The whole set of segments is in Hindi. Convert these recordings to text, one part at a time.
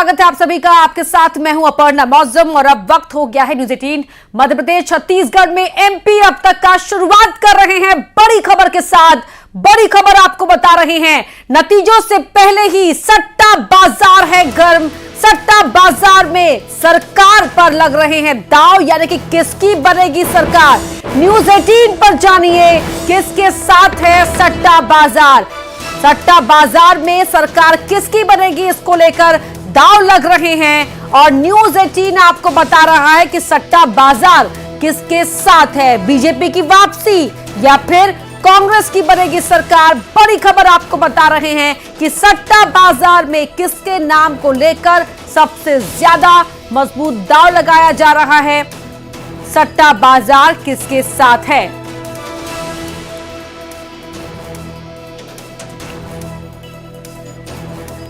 स्वागत है आप सभी का। आपके साथ मैं हूं अपर्णा मौजम और अब वक्त हो गया है न्यूज 18 मध्य प्रदेश छत्तीसगढ़ में एमपी अब तक का शुरुआत कर रहे हैं बड़ी खबर के साथ। बड़ी खबर आपको बता रहे हैं, नतीजों से पहले ही सट्टा बाजार है गर्म। सट्टा बाजार में सरकार पर लग रहे हैं दांव, यानी कि किसकी बनेगी सरकार। न्यूज 18 पर जानिए किसके साथ है सट्टा बाजार। सट्टा बाजार में सरकार किसकी बनेगी, इसको लेकर दांव लग रहे हैं और न्यूज 18 आपको बता रहा है कि सट्टा बाजार किसके साथ है। बीजेपी की वापसी या फिर कांग्रेस की बनेगी सरकार। बड़ी खबर आपको बता रहे हैं कि सट्टा बाजार में किसके नाम को लेकर सबसे ज्यादा मजबूत दांव लगाया जा रहा है। सट्टा बाजार किसके साथ है।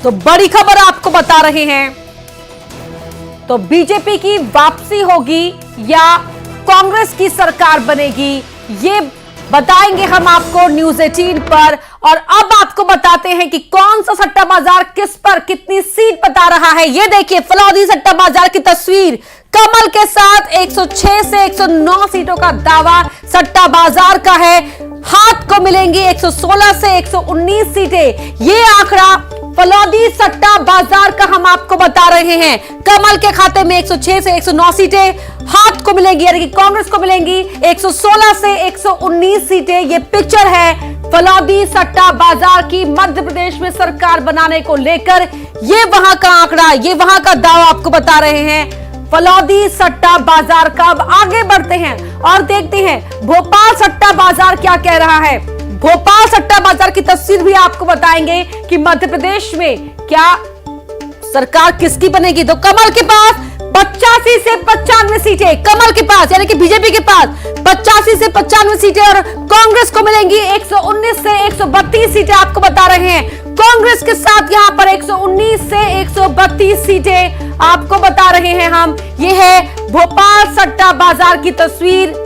तो बड़ी खबर आपको बता रहे हैं, तो बीजेपी की वापसी होगी या कांग्रेस की सरकार बनेगी, ये बताएंगे हम आपको न्यूज 18 पर। और अब आपको बताते हैं कि कौन सा सट्टा बाजार किस पर कितनी सीट बता रहा है। ये देखिए फलौदी सट्टा बाजार की तस्वीर, कमल के साथ 106 से 109 सीटों का दावा सट्टा बाजार का है। हाथ को मिलेंगी 116 से 119 सीटें। ये आंकड़ा फलौदी सट्टा बाजार का हम आपको बता रहे हैं। कमल के खाते में 106 से 109 सीटें, हाथ को मिलेंगी यानी कि कांग्रेस को मिलेंगी 116 से 119 सीटें। ये पिक्चर है फलौदी सट्टा बाजार की मध्य प्रदेश में सरकार बनाने को लेकर। ये वहां का आंकड़ा, ये वहां का दावा आपको बता रहे हैं फलौदी सट्टा बाजार का। अब आगे बढ़ते हैं और देखते हैं भोपाल सट्टा बाजार क्या कह रहा है। भोपाल सट्टा बाजार की तस्वीर भी आपको बताएंगे कि मध्य प्रदेश में क्या सरकार किसकी बनेगी। तो कमल के पास 85 से 95 सीटें, कमल के पास यानी कि बीजेपी के पास 85 से 95 सीटें और कांग्रेस को मिलेंगी 119 से 132 सीटें। आपको बता रहे हैं कांग्रेस के साथ यहां पर 119 से 132 सीटें आपको बता रहे हैं हम। ये है भोपाल सट्टा बाजार की तस्वीर।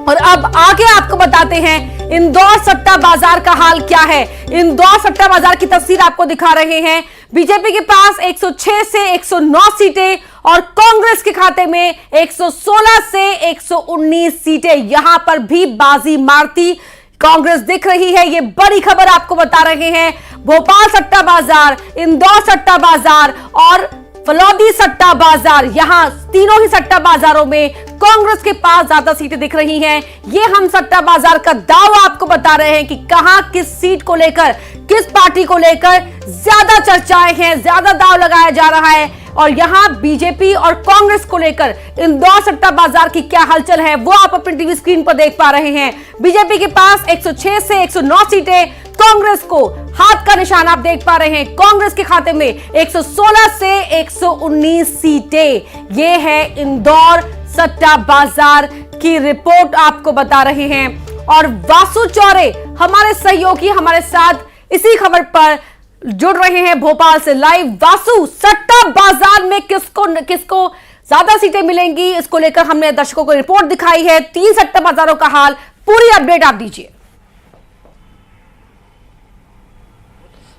और अब आगे आपको बताते हैं इंदौर सट्टा बाजार का हाल क्या है। इंदौर सट्टा बाजार की तस्वीर आपको दिखा रहे हैं। बीजेपी के पास 106 से 109 सीटें और कांग्रेस के खाते में 116 से 119 सीटें। यहां पर भी बाजी मारती कांग्रेस दिख रही है। ये बड़ी खबर आपको बता रहे हैं। भोपाल सट्टा बाजार, इंदौर सट्टा बाजार और फलौदी सट्टा बाजार, यहां तीनों ही सट्टा बाजारों में कांग्रेस के पास ज्यादा सीटें दिख रही हैं। ये हम सट्टा बाजार का दावा आपको बता रहे हैं कि कहां किस सीट को लेकर, किस पार्टी को लेकर ज्यादा चर्चाएं हैं, ज्यादा दाव लगाया जा रहा है। और यहां बीजेपी और कांग्रेस को लेकर इंदौर सट्टा बाजार की क्या हलचल है वो आप अपनी टीवी स्क्रीन पर देख पा रहे हैं। बीजेपी के पास 106 से 109 सीटें, कांग्रेस को हाथ का निशान आप देख पा रहे हैं। कांग्रेस के खाते में 116 से 119 सीटें। ये है इंदौर सट्टा बाजार की रिपोर्ट आपको बता रहे हैं। और वासु चौरे हमारे सहयोगी हमारे साथ इसी खबर पर जुड़ रहे हैं भोपाल से लाइव। वासु, सट्टा बाजार में किसको ज्यादा सीटें मिलेंगी, इसको लेकर हमने दर्शकों को रिपोर्ट दिखाई है। 3 सट्टा बाजारों का हाल, पूरी अपडेट आप दीजिए।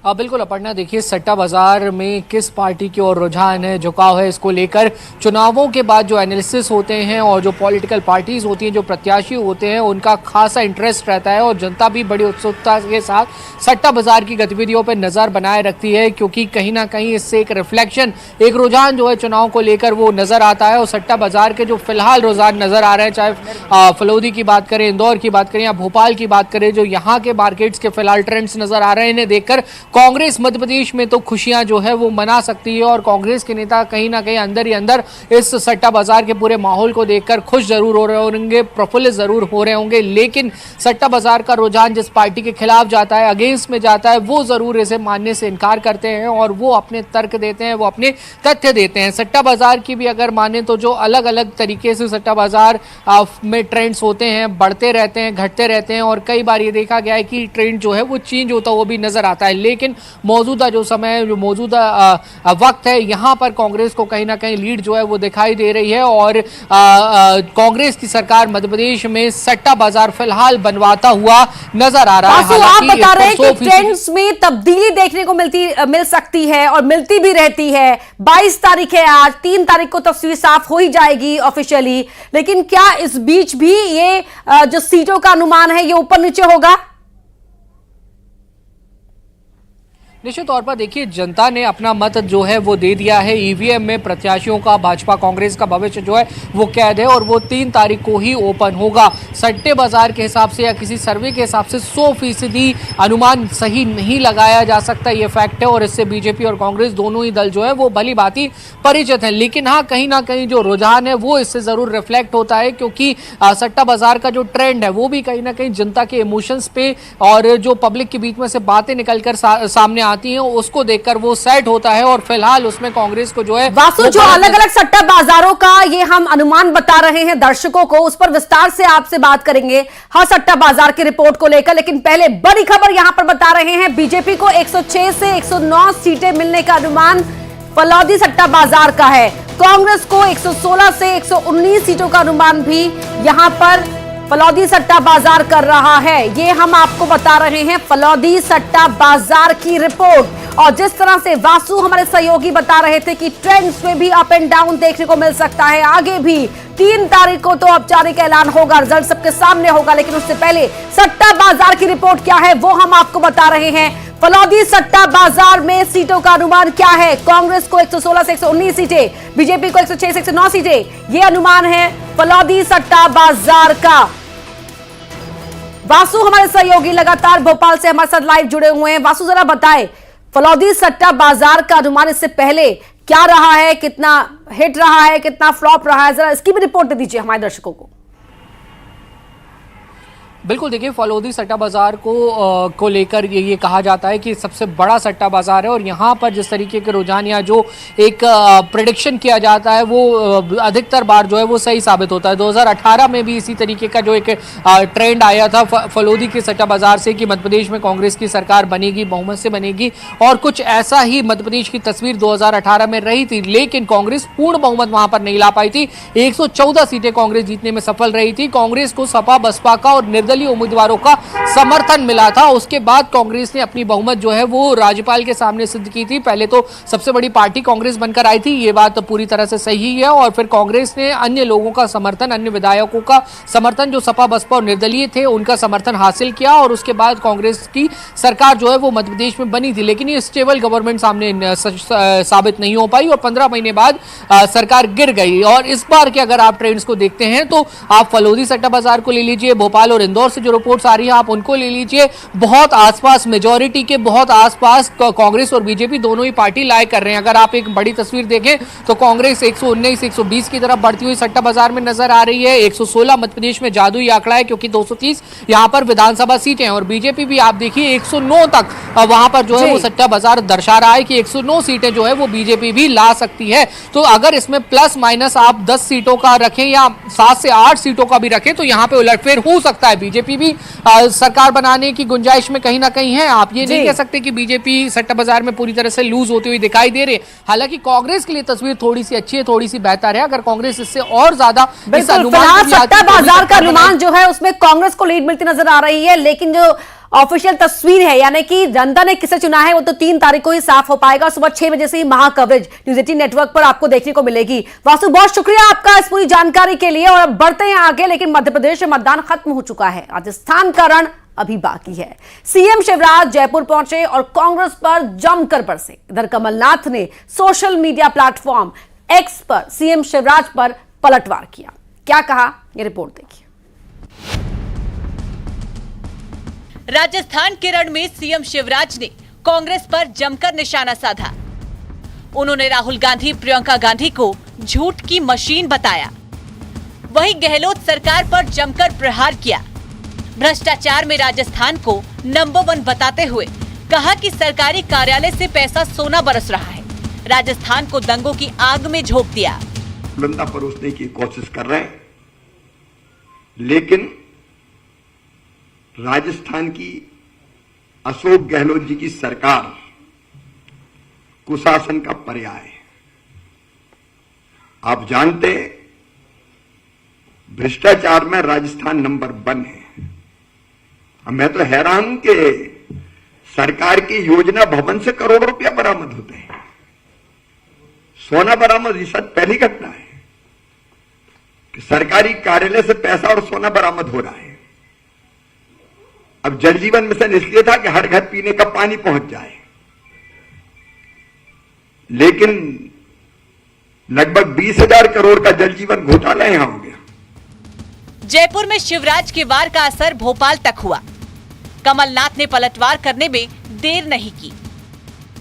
बिल्कुल अपर्णा, देखिए सट्टा बाजार में किस पार्टी की ओर रुझान है, झुकाव है, इसको लेकर चुनावों के बाद जो एनालिसिस होते हैं और जो पॉलिटिकल पार्टीज होती हैं, जो प्रत्याशी होते हैं, उनका खासा इंटरेस्ट रहता है और जनता भी बड़ी उत्सुकता के साथ सट्टा बाजार की गतिविधियों पर नज़र बनाए रखती है, क्योंकि कहीं ना कहीं इससे एक रिफ्लेक्शन, एक रुझान जो है चुनाव को लेकर वो नज़र आता है। और सट्टा बाजार के जो फिलहाल रुझान नज़र आ रहे हैं, चाहे फलौदी की बात करें, इंदौर की बात करें या भोपाल की बात करें, जो यहाँ के मार्केट्स के फिलहाल ट्रेंड्स नज़र आ रहे हैं, इन्हें देखकर कांग्रेस मध्य प्रदेश में तो खुशियां जो है वो मना सकती है और कांग्रेस के नेता कहीं ना कहीं अंदर ही अंदर इस सट्टा बाजार के पूरे माहौल को देखकर खुश जरूर हो रहे होंगे, प्रफुल्लित जरूर हो रहे होंगे। लेकिन सट्टा बाजार का रुझान जिस पार्टी के खिलाफ जाता है, अगेंस्ट में जाता है, वो जरूर इसे मानने से इनकार करते हैं और वो अपने तर्क देते हैं, वो अपने तथ्य देते हैं। सट्टा बाजार की भी अगर माने तो जो अलग अलग तरीके से सट्टा बाजार में ट्रेंड्स होते हैं, बढ़ते रहते हैं, घटते रहते हैं और कई बार ये देखा गया है कि ट्रेंड जो है वो चेंज होता हुआ भी नजर आता है। लेकिन लेकिन मौजूदा जो समय, जो मौजूदा वक्त है, यहाँ पर कांग्रेस को कहीं ना कहीं लीड जो है वो दिखाई दे रही है और कांग्रेस की सरकार मध्य प्रदेश में सट्टा बाजार फिलहाल बनवाता हुआ नजर आ रहा है। आप बता रहे हैं कि ट्रेंड्स में तब्दीली देखने को मिल सकती है और मिलती भी रहती है। 22 तारीख है आज, 3 तारीख को तस्वीर साफ हो ही जाएगी ऑफिशियली, लेकिन क्या इस बीच भी ये जो सीटों का अनुमान है ये ऊपर नीचे होगा? निश्चित तौर पर देखिए, जनता ने अपना मत जो है वो दे दिया है। ईवीएम में प्रत्याशियों का, भाजपा कांग्रेस का भविष्य जो है वो कैद है और वो 3 तारीख को ही ओपन होगा। सट्टे बाजार के हिसाब से या किसी सर्वे के हिसाब से 100% अनुमान सही नहीं लगाया जा सकता, ये फैक्ट है और इससे बीजेपी और कांग्रेस दोनों ही दल जो है वो भली भांति परिचित हैं। लेकिन हाँ, कहीं ना कहीं जो रुझान है वो इससे जरूर रिफ्लेक्ट होता है, क्योंकि सट्टा बाजार का जो ट्रेंड है वो भी कहीं ना कहीं जनता के इमोशंस पे और जो पब्लिक के बीच में से बातें निकलकर सामने आती हैं उसको देखकर वो सेट होता है और फिलहाल उसमें कांग्रेस को जो है वासु, जो अलग अलग सट्टा बाजारों का ये हम अनुमान बता रहे हैं दर्शकों को, उस पर विस्तार से आपसे बात करेंगे हर सट्टा बाजार की रिपोर्ट को लेकर। लेकिन पहले बड़ी खबर यहां पर बता रहे हैं, बीजेपी को 106 से 109 सीटें मिलने का अनुमान फलौदी सट्टा बाजार का है। कांग्रेस को 116 से 119 सीटों का अनुमान भी यहां पर फलौदी सट्टा बाजार कर रहा है। ये हम आपको बता रहे हैं फलौदी सट्टा बाजार की रिपोर्ट। और जिस तरह से वासु हमारे सहयोगी बता रहे थे कि ट्रेंड्स में भी अप एंड डाउन देखने को मिल सकता है, आगे भी 3 तारीख को तो औपचारिक ऐलान होगा, रिजल्ट सबके सामने होगा, लेकिन उससे पहले सट्टा बाजार की रिपोर्ट क्या है वो हम आपको बता रहे हैं। फलौदी सट्टा बाजार में सीटों का अनुमान क्या है? कांग्रेस को 116 से 119 सीटें, बीजेपी को 106 से 109 सीटें, ये अनुमान है फलौदी सट्टा बाजार का। वासु हमारे सहयोगी लगातार भोपाल से हमारे साथ लाइव जुड़े हुए हैं। वासु, जरा बताएं फलौदी सट्टा बाजार का अनुमान इससे पहले क्या रहा है, कितना हिट रहा है, कितना फ्लॉप रहा है, जरा इसकी भी रिपोर्ट दे दीजिए हमारे दर्शकों को। बिल्कुल, देखिए, फलौदी सट्टा बाजार को लेकर ये कहा जाता है कि सबसे बड़ा सट्टा बाजार है और यहाँ पर जिस तरीके के रुझान या जो एक प्रेडिक्शन किया जाता है वो अधिकतर बार जो है वो सही साबित होता है। 2018 में भी इसी तरीके का जो एक ट्रेंड आया था फलौदी के सट्टा बाजार से कि मध्य प्रदेश में कांग्रेस की सरकार बनेगी, बहुमत से बनेगी, और कुछ ऐसा ही मध्य प्रदेश की तस्वीर 2018 में रही थी। लेकिन कांग्रेस पूर्ण बहुमत वहां पर नहीं ला पाई थी। 114 सीटें कांग्रेस जीतने में सफल रही थी। कांग्रेस को सपा, बसपा का और निर्दलीय उम्मीदवारों का समर्थन मिला था। उसके बाद कांग्रेस ने अपनी बहुमत जो है वो राज्यपाल के सामने सिद्ध की थी। पहले तो सबसे बड़ी पार्टी कांग्रेस बनकर आई थी, ये बात तो पूरी तरह से सही है, और फिर कांग्रेस ने अन्य लोगों का समर्थन, अन्य विधायकों का समर्थन, जो सपा, बसपा और निर्दलीय थे, उनका समर्थन हासिल किया और उसके बाद कांग्रेस की सरकार जो है वो मध्य प्रदेश में बनी थी। लेकिन ये स्टेबल गवर्नमेंट सामने साबित नहीं हो पाई और 15 महीने बाद सरकार गिर गई। और इस बार के अगर आप ट्रेंड्स को देखते हैं तो आप फलौदी सट्टा बाजार को ले लीजिए, भोपाल और इंदौर से जो रिपोर्ट्स आ रही है आप उनको ले लीजिए, बहुत आसपास, मेजॉरिटी के बहुत आसपास कांग्रेस और बीजेपी दोनों ही पार्टी लाए कर रहे हैं। अगर आप एक बड़ी तस्वीर देखें तो कांग्रेस 119 120 की तरफ बढ़ती हुई सट्टा बाजार में नजर आ रही है। 116 मध्य प्रदेश में जादुई आंकड़ा है क्योंकि 230 यहां पर विधानसभा सीटें हैं, और बीजेपी भी आप देखिए 109 तक वहां पर जो है वो सट्टा बाजार दर्शा रहा है कि 109 सीटें जो है वो बीजेपी भी ला सकती है। तो अगर इसमें प्लस माइनस आप 10 सीटों का रखें या 7 से 8 सीटों का भी रखें तो यहां पे उलटफेर हो सकता है। बीजेपी भी सरकार बनाने की गुंजाइश में कहीं ना कहीं है। आप ये नहीं कह सकते कि बीजेपी सट्टा बाजार में पूरी तरह से लूज होती हुई दिखाई दे रही है। हालांकि कांग्रेस के लिए तस्वीर थोड़ी सी अच्छी है, थोड़ी सी बेहतर है। अगर कांग्रेस इससे और ज्यादा सट्टा बाजार का अनुमान जो है उसमें कांग्रेस को लीड मिलती नजर आ रही है, लेकिन जो ऑफिशियल तस्वीर है यानी कि जनता ने किसे चुना है वो तो 3 तारीख को ही साफ हो पाएगा। सुबह 6 बजे से ही महा कवरेज न्यूज 18 नेटवर्क पर आपको देखने को मिलेगी। वासु, बहुत शुक्रिया आपका इस पूरी जानकारी के लिए। और अब बढ़ते हैं आगे, लेकिन मध्य प्रदेश में मतदान खत्म हो चुका है, राजस्थान का रण अभी बाकी है। सीएम शिवराज जयपुर पहुंचे और कांग्रेस पर जमकर बरसे। इधर कमलनाथ ने सोशल मीडिया प्लेटफॉर्म एक्स पर सीएम शिवराज पर पलटवार किया। क्या कहा, ये रिपोर्ट देखिए। राजस्थान के रण में सीएम शिवराज ने कांग्रेस पर जमकर निशाना साधा। उन्होंने राहुल गांधी, प्रियंका गांधी को झूठ की मशीन बताया। वहीं गहलोत सरकार पर जमकर प्रहार किया। भ्रष्टाचार में राजस्थान को नंबर 1 बताते हुए कहा कि सरकारी कार्यालय से पैसा सोना बरस रहा है। राजस्थान को दंगों की आग में झोंक दिया। बुलंदा परोसने की कोशिश कर रहे हैं, लेकिन राजस्थान की अशोक गहलोत जी की सरकार कुशासन का पर्याय है। आप जानते भ्रष्टाचार में राजस्थान नंबर 1 है। मैं तो हैरान हूं कि सरकार की योजना भवन से करोड़ों रुपया बरामद होते हैं। सोना बरामद ये शायद पहली घटना है कि सरकारी कार्यालय से पैसा और सोना बरामद हो रहा है। अब जल जीवन मिशन इसलिए था कि हर घर पीने का पानी पहुंच जाए, लेकिन लगभग 20,000 करोड़ का जल जीवन घोटाला यहां हो गया। जयपुर में शिवराज के वार का असर भोपाल तक हुआ। कमलनाथ ने पलटवार करने में देर नहीं की।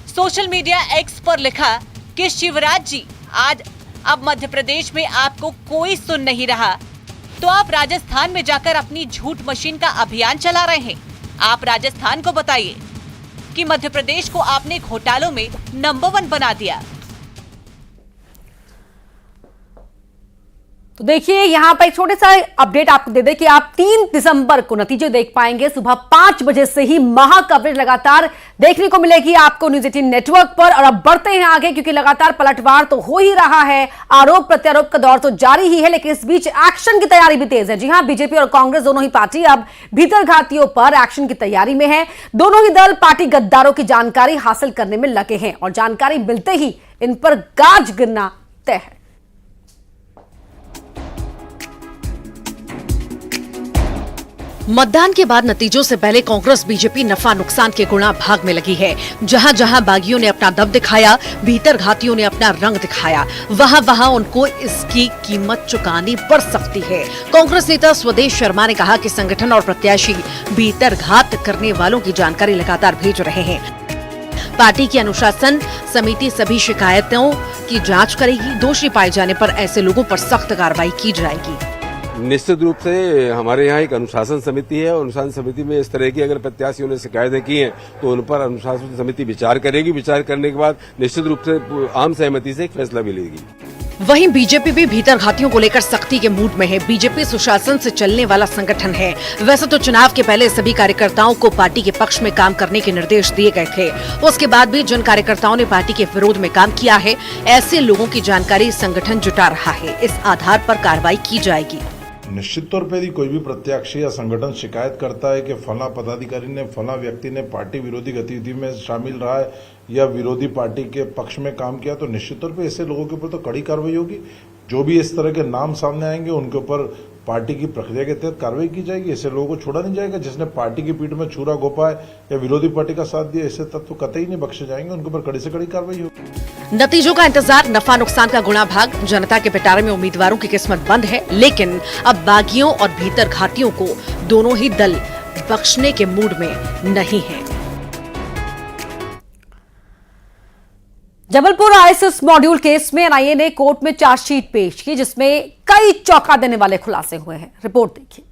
सोशल मीडिया एक्स पर लिखा कि शिवराज जी, आज अब मध्य प्रदेश में आपको कोई सुन नहीं रहा, तो आप राजस्थान में जाकर अपनी झूठ मशीन का अभियान चला रहे हैं। आप राजस्थान को बताइए कि मध्य प्रदेश को आपने घोटालों में नंबर 1 बना दिया। तो देखिए यहां पर एक छोटे सा अपडेट आपको दे दें कि आप 3 दिसंबर को नतीजे देख पाएंगे। सुबह 5 बजे से ही महा कवरेज लगातार देखने को मिलेगी आपको न्यूज 18 नेटवर्क पर। और अब बढ़ते हैं आगे, क्योंकि लगातार पलटवार तो हो ही रहा है, आरोप प्रत्यारोप का दौर तो जारी ही है, लेकिन इस बीच एक्शन की तैयारी भी तेज है। जी हां, बीजेपी और कांग्रेस दोनों ही पार्टी अब भीतरघातियों पर एक्शन की तैयारी में है। दोनों ही दल पार्टी गद्दारों की जानकारी हासिल करने में लगे हैं और जानकारी मिलते ही इन पर गाज गिरना तय है। मतदान के बाद नतीजों से पहले कांग्रेस बीजेपी नफा नुकसान के गुणा भाग में लगी है। जहां जहां बागियों ने अपना दम दिखाया, भीतर घातियों ने अपना रंग दिखाया, वहां वहां उनको इसकी कीमत चुकानी पड़ सकती है। कांग्रेस नेता स्वदेश शर्मा ने कहा कि संगठन और प्रत्याशी भीतर घात करने वालों की जानकारी लगातार भेज रहे हैं। पार्टी की अनुशासन समिति सभी शिकायतों की जाँच करेगी। दोषी पाए जाने पर ऐसे लोगों पर सख्त कार्रवाई की जाएगी। निश्चित रूप से हमारे यहाँ एक अनुशासन समिति है और अनुशासन समिति में इस तरह की अगर प्रत्याशियों ने शिकायतें की हैं तो उन पर अनुशासन समिति विचार करेगी। विचार करने के बाद निश्चित रूप से आम सहमति से एक फैसला भी लेगी। वहीं बीजेपी भी भीतर घातियों को लेकर सख्ती के मूड में है। बीजेपी सुशासन से चलने वाला संगठन है। वैसे तो चुनाव के पहले सभी कार्यकर्ताओं को पार्टी के पक्ष में काम करने के निर्देश दिए गए थे। उसके बाद भी जिन कार्यकर्ताओं ने पार्टी के विरोध में काम किया है, ऐसे लोगों की जानकारी संगठन जुटा रहा है। इस आधार पर कार्रवाई की जाएगी। निश्चित तौर पर यदि कोई भी प्रत्याशी या संगठन शिकायत करता है कि फला पदाधिकारी ने, फला व्यक्ति ने पार्टी विरोधी गतिविधि में शामिल रहा है या विरोधी पार्टी के पक्ष में काम किया, तो निश्चित तौर पर ऐसे लोगों के ऊपर तो कड़ी कार्रवाई होगी। जो भी इस तरह के नाम सामने आएंगे उनके ऊपर पार्टी की प्रक्रिया के तहत कार्रवाई की जाएगी। ऐसे लोगों को छोड़ा नहीं जाएगा। जिसने पार्टी की पीठ में छुरा घोंपा है या विरोधी पार्टी का साथ दिया, ऐसे तत्व कतई नहीं बख्शे जाएंगे। उनके ऊपर कड़ी से कड़ी कार्रवाई होगी। नतीजों का इंतजार, नफा नुकसान का गुणा भाग। जनता के पिटारे में उम्मीदवारों की किस्मत बंद है, लेकिन अब बागियों और भीतर घातियों को दोनों ही दल बख्शने के मूड में नहीं है। जबलपुर आईएसएस मॉड्यूल केस में एनआईए ने कोर्ट में चार्जशीट पेश की, जिसमें कई चौंका देने वाले खुलासे हुए हैं। रिपोर्ट देखिए।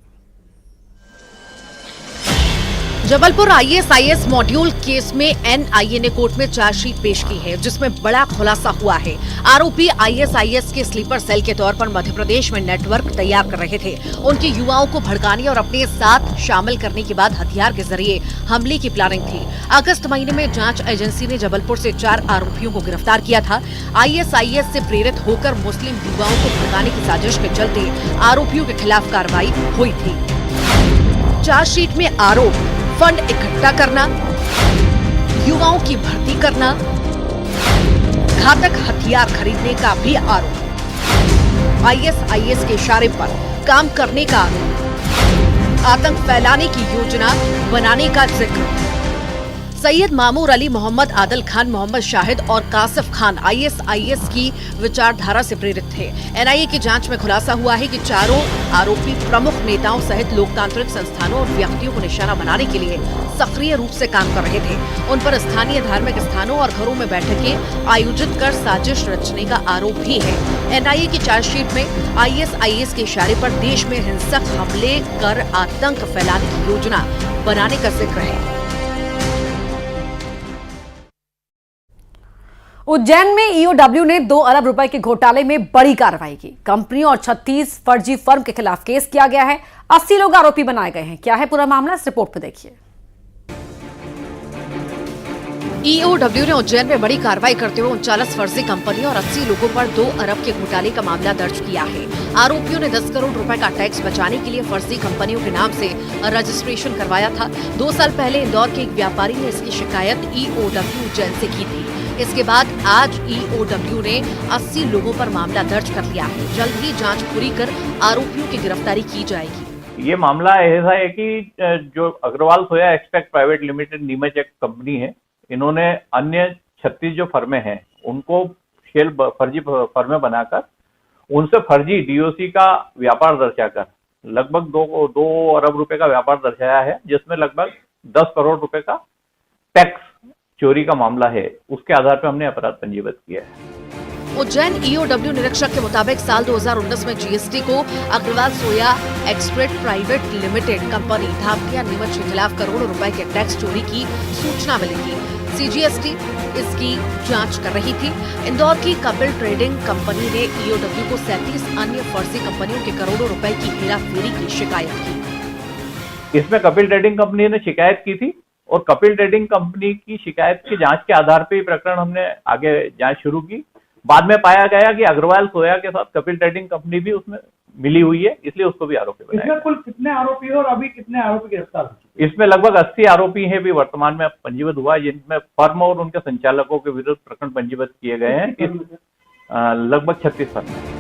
जबलपुर आईएसआईएस मॉड्यूल केस में एनआईए ने कोर्ट में चार्जशीट पेश की है, जिसमें बड़ा खुलासा हुआ है। आरोपी आईएसआईएस के स्लीपर सेल के तौर पर मध्य प्रदेश में नेटवर्क तैयार कर रहे थे। उनके युवाओं को भड़काने और अपने साथ शामिल करने के बाद हथियार के जरिए हमले की प्लानिंग थी। अगस्त महीने में जांच एजेंसी ने जबलपुर से 4 आरोपियों को गिरफ्तार किया था। आईएसआईएस से प्रेरित होकर मुस्लिम युवाओं को भड़काने की साजिश के चलते आरोपियों के खिलाफ कार्रवाई हुई थी। चार्जशीट में आरोप फंड इकट्ठा करना, युवाओं की भर्ती करना, घातक हथियार खरीदने का भी आरोप, आईएसआईएस के इशारे पर काम करने का आरोप, आतंक फैलाने की योजना बनाने का जिक्र। सैयद मामूर अली, मोहम्मद आदल खान, मोहम्मद शाहिद और कासिफ खान आईएसआईएस की विचारधारा से प्रेरित थे। एनआईए की जांच में खुलासा हुआ है कि चारों आरोपी प्रमुख नेताओं सहित लोकतांत्रिक संस्थानों और व्यक्तियों को निशाना बनाने के लिए सक्रिय रूप से काम कर रहे थे। उन पर स्थानीय धार्मिक स्थानों और घरों में बैठकें आयोजित कर साजिश रचने का आरोप भी है। एनआईए की चार्जशीट में आईएसआईएस के इशारे पर देश में हिंसक हमले कर आतंक फैलाने की योजना बनाने का जिक्र है। उज्जैन में ईओडब्ल्यू ने 2 अरब रुपए के घोटाले में बड़ी कार्रवाई की। कंपनियों और 36 फर्जी फर्म के खिलाफ केस किया गया है। 80 लोग आरोपी बनाए गए हैं। क्या है पूरा मामला, इस रिपोर्ट में देखिए। ईओडब्ल्यू ने उज्जैन में बड़ी कार्रवाई करते हुए 39 फर्जी कंपनियों और 80 लोगों पर 2 अरब के घोटाले का मामला दर्ज किया है। आरोपियों ने 10 करोड़ रुपए का टैक्स बचाने के लिए फर्जी कंपनियों के नाम से रजिस्ट्रेशन करवाया था। 2 साल पहले इंदौर के एक व्यापारी ने इसकी शिकायत ईओडब्ल्यू उज्जैन से की थी। इसके बाद आज ईओडब्ल्यू ने 80 लोगों पर मामला दर्ज कर लिया है। जल्द ही जाँच पूरी कर आरोपियों की गिरफ्तारी की जाएगी। ये मामला ऐसा है कि जो Agarwal soya extract private limited Neemuch एक कंपनी है, इन्होंने अन्य 36 जो फर्में हैं उनको शेल फर्जी फर्में बनाकर उनसे फर्जी डीओसी का व्यापार दर्शाकर लगभग 2 अरब रुपए का व्यापार दर्शाया है, जिसमें लगभग 10 करोड़ रुपए का टैक्स चोरी का मामला है। उसके आधार पर हमने अपराध पंजीबद्ध किया है। उज्जैन ईओडब्ल्यू निरीक्षक के मुताबिक साल 2019 में जीएसटी को Agrawal soya extract private limited company Dhapkiya Neemuch के खिलाफ करोड़ों रुपए के टैक्स चोरी की सूचना मिली थी। सीजीएसटी इसकी जांच कर रही थी। इंदौर की कपिल ट्रेडिंग कंपनी ने ईओडब्ल्यू को 37 अन्य फर्जी कंपनियों के करोड़ों रुपए की हेराफेरी की शिकायत की। इसमें कपिल ट्रेडिंग कंपनी ने शिकायत की थी और कपिल ट्रेडिंग कंपनी की शिकायत की जांच के आधार पर प्रकरण हमने आगे जांच शुरू की। बाद में पाया गया कि अग्रवाल सोया के साथ कपिल ट्रेडिंग कंपनी भी उसमें मिली हुई है, इसलिए उसको भी आरोपी बनाया। इसमें कुल कितने आरोपी और अभी कितने आरोपी गिरफ्तार हो चुके हैं? इसमें लगभग 80 आरोपी हैं भी वर्तमान में पंजीबद्ध हुआ, जिनमें फर्म और उनके संचालकों के विरुद्ध प्रकरण पंजीबद्ध किए गए हैं। लगभग 36 फर्म।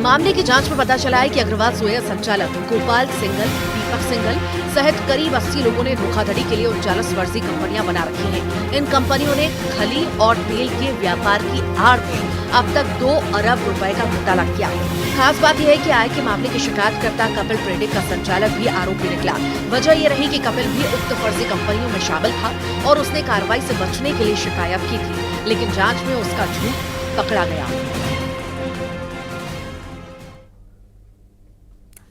मामले की जांच में पता चला है कि अग्रवाल सोया संचालक गोपाल सिंघल, दीपक सिंघल सहित करीब 80 लोगों ने धोखाधड़ी के लिए 39 फर्जी कंपनियां बना रखी हैं। इन कंपनियों ने खली और तेल के व्यापार की आड़ में अब तक 2 अरब रुपए का घोटाला किया है। खास बात यह है कि आय के मामले की शिकायतकर्ता कपिल ट्रेडिंग का संचालक भी आरोपी निकला। वजह यह रही कि कपिल भी उक्त फर्जी कंपनियों में शामिल था और उसने कार्रवाई से बचने के लिए शिकायत की थी, लेकिन जांच में उसका झूठ पकड़ा गया।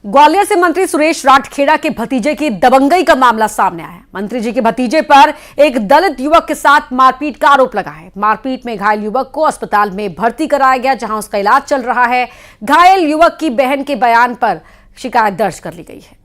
ग्वालियर से मंत्री सुरेश राठखेड़ा के भतीजे की दबंगई का मामला सामने आया है। मंत्री जी के भतीजे पर एक दलित युवक के साथ मारपीट का आरोप लगा है। मारपीट में घायल युवक को अस्पताल में भर्ती कराया गया, जहां उसका इलाज चल रहा है। घायल युवक की बहन के बयान पर शिकायत दर्ज कर ली गई है।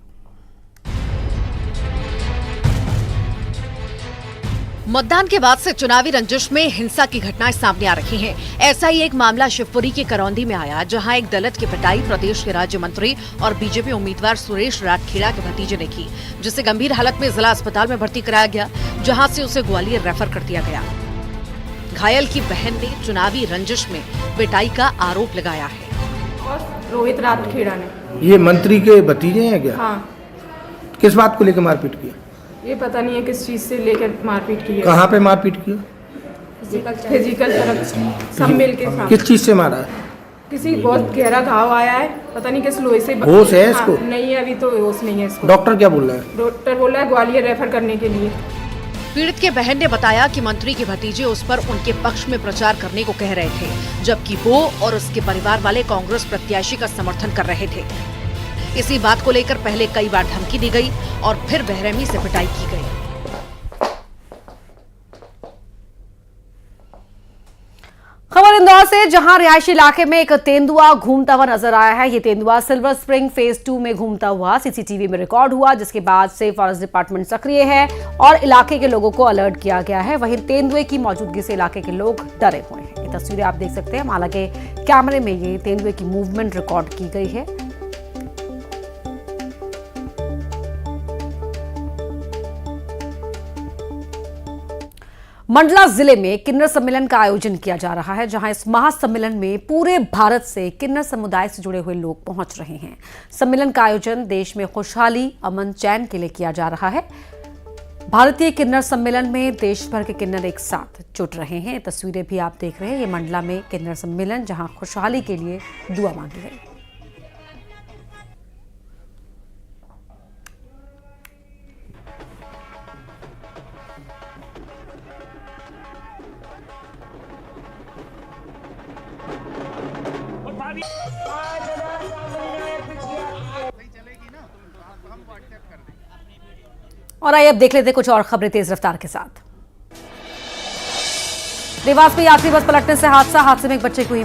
मतदान के बाद से चुनावी रंजिश में हिंसा की घटनाएं सामने आ रही हैं। ऐसा ही एक मामला शिवपुरी के करौंदी में आया, जहां एक दलित की पिटाई प्रदेश के राज्य मंत्री और बीजेपी उम्मीदवार सुरेश राठखेड़ा के भतीजे ने की, जिसे गंभीर हालत में जिला अस्पताल में भर्ती कराया गया, जहां से उसे ग्वालियर रेफर कर दिया गया। घायल की बहन ने चुनावी रंजिश में पिटाई का आरोप लगाया है। रोहित राठखेड़ा ने। ये मंत्री के भतीजे हैं क्या? हाँ। किस बात को लेकर मारपीट किया? ये पता नहीं है किस चीज से लेकर मारपीट की है। कहाँ पे मारपीट किया? फिजिकल तरफ सब मिल के साथ। किस चीज से मारा है? किसी बहुत गहरा घाव आया है, पता नहीं किस लोहे से। होश है इसको? हाँ, नहीं है, अभी तो होश नहीं है इसको। डॉक्टर क्या बोल रहा है? डॉक्टर बोल रहा है ग्वालियर रेफर करने के लिए। पीड़ित के बहन ने बताया कि मंत्री के भतीजे उस पर उनके पक्ष में प्रचार करने को कह रहे थे, जबकि वो और उसके परिवार वाले कांग्रेस प्रत्याशी का समर्थन कर रहे थे। इसी बात को लेकर पहले कई बार धमकी दी गई और फिर बेरहमी से पिटाई की गई। खबर इंदौर से, जहां रिहायशी इलाके में एक तेंदुआ घूमता हुआ नजर आया है। ये तेंदुआ सिल्वर स्प्रिंग फेज 2 में घूमता हुआ सीसीटीवी में रिकॉर्ड हुआ, जिसके बाद से फॉरेस्ट डिपार्टमेंट सक्रिय है और इलाके के लोगों को अलर्ट किया गया है। वहीं तेंदुए की मौजूदगी से इलाके के लोग डरे हुए हैं। ये तस्वीरें आप देख सकते हैं, माला के कैमरे में ये तेंदुए की मूवमेंट रिकॉर्ड की गई है। मंडला जिले में किन्नर सम्मेलन का आयोजन किया जा रहा है, जहां इस महासम्मेलन में पूरे भारत से किन्नर समुदाय से जुड़े हुए लोग पहुंच रहे हैं। सम्मेलन का आयोजन देश में खुशहाली, अमन, चैन के लिए किया जा रहा है। भारतीय किन्नर सम्मेलन में देश भर के किन्नर एक साथ जुट रहे हैं। तस्वीरें भी आप देख रहे हैं, ये मंडला में किन्नर सम्मेलन, जहां खुशहाली के लिए दुआ मांगी गई। और आइए अब देख लेते हैं कुछ और खबरें तेज रफ्तार के साथ। देवास में यात्री बस पलटने से हादसा में एक बच्चे को